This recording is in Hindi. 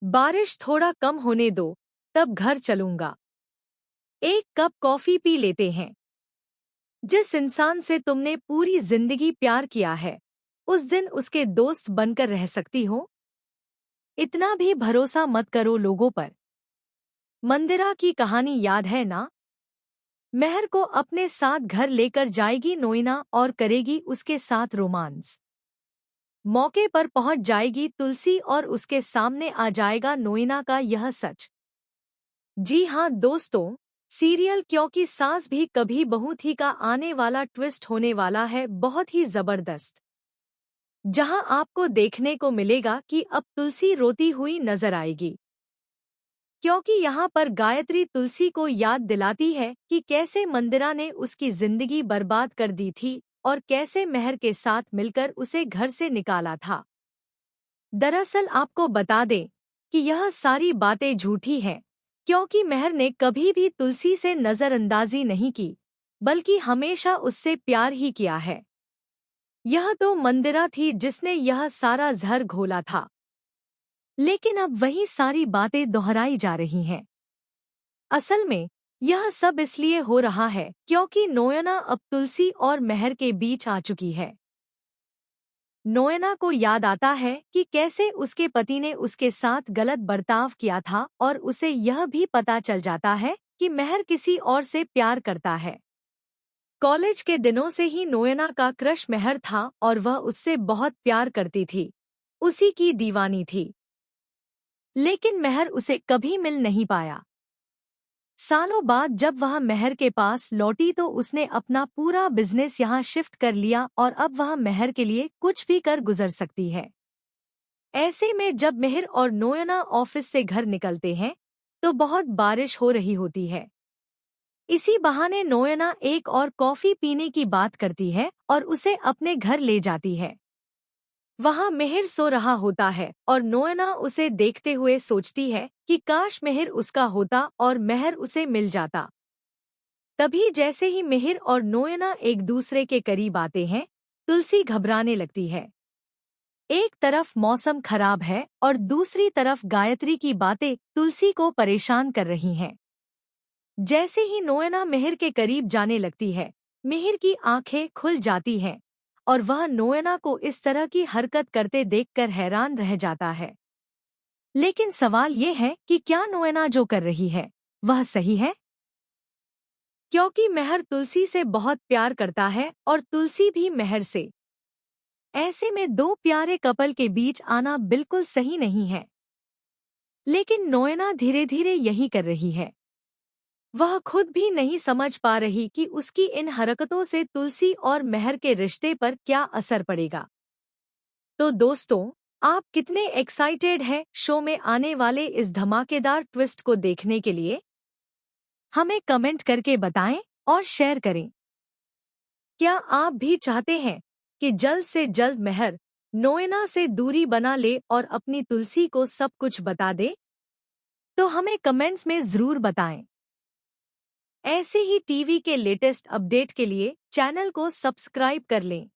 बारिश थोड़ा कम होने दो, तब घर चलूंगा। एक कप कॉफी पी लेते हैं। जिस इंसान से तुमने पूरी जिंदगी प्यार किया है, उस दिन उसके दोस्त बनकर रह सकती हो? इतना भी भरोसा मत करो लोगों पर। मंदिरा की कहानी याद है ना? मेहर को अपने साथ घर लेकर जाएगी नोएना और करेगी उसके साथ रोमांस। मौके पर पहुंच जाएगी तुलसी और उसके सामने आ जाएगा नोएना का यह सच। जी हाँ दोस्तों, सीरियल क्योंकि सास भी कभी बहू थी का आने वाला ट्विस्ट होने वाला है बहुत ही जबरदस्त। जहां आपको देखने को मिलेगा कि अब तुलसी रोती हुई नजर आएगी, क्योंकि यहाँ पर गायत्री तुलसी को याद दिलाती है कि कैसे मंदिरा ने उसकी जिंदगी बर्बाद कर दी थी और कैसे मेहर के साथ मिलकर उसे घर से निकाला था। दरअसल आपको बता दें कि यह सारी बातें झूठी हैं, क्योंकि मेहर ने कभी भी तुलसी से नजरअंदाजी नहीं की, बल्कि हमेशा उससे प्यार ही किया है। यह तो मंदिरा थी जिसने यह सारा जहर घोला था। लेकिन अब वही सारी बातें दोहराई जा रही हैं। असल में यह सब इसलिए हो रहा है क्योंकि नोएना अब तुलसी और मेहर के बीच आ चुकी है। नोएना को याद आता है कि कैसे उसके पति ने उसके साथ गलत बर्ताव किया था और उसे यह भी पता चल जाता है कि मेहर किसी और से प्यार करता है। कॉलेज के दिनों से ही नोएना का क्रश मेहर था और वह उससे बहुत प्यार करती थी, उसी की दीवानी थी। लेकिन मेहर उसे कभी मिल नहीं पाया। सालों बाद जब वह मेहर के पास लौटी तो उसने अपना पूरा बिजनेस यहाँ शिफ्ट कर लिया और अब वह मेहर के लिए कुछ भी कर गुजर सकती है। ऐसे में जब मेहर और नोएना ऑफिस से घर निकलते हैं तो बहुत बारिश हो रही होती है। इसी बहाने नोएना एक और कॉफी पीने की बात करती है और उसे अपने घर ले जाती है। वहां मेहर सो रहा होता है और नोएना उसे देखते हुए सोचती है कि काश मेहर उसका होता और मेहर उसे मिल जाता। तभी जैसे ही मेहर और नोएना एक दूसरे के करीब आते हैं, तुलसी घबराने लगती है। एक तरफ मौसम खराब है और दूसरी तरफ गायत्री की बातें तुलसी को परेशान कर रही हैं। जैसे ही नोएना मेहर के करीब जाने लगती है, मेहर की आंखें खुल जाती हैं और वह नोएना को इस तरह की हरकत करते देखकर हैरान रह जाता है। लेकिन सवाल ये है कि क्या नोएना जो कर रही है वह सही है? क्योंकि मेहर तुलसी से बहुत प्यार करता है और तुलसी भी मेहर से। ऐसे में दो प्यारे कपल के बीच आना बिल्कुल सही नहीं है। लेकिन नोएना धीरे धीरे यही कर रही है। वह खुद भी नहीं समझ पा रही कि उसकी इन हरकतों से तुलसी और मेहर के रिश्ते पर क्या असर पड़ेगा। तो दोस्तों, आप कितने एक्साइटेड हैं शो में आने वाले इस धमाकेदार ट्विस्ट को देखने के लिए? हमें कमेंट करके बताएं और शेयर करें। क्या आप भी चाहते हैं कि जल्द से जल्द मेहर नोएना से दूरी बना ले और अपनी तुलसी को सब कुछ बता दे? तो हमें कमेंट्स में ज़रूर बताएं। ऐसे ही टीवी के लेटेस्ट अपडेट के लिए चैनल को सब्सक्राइब कर लें।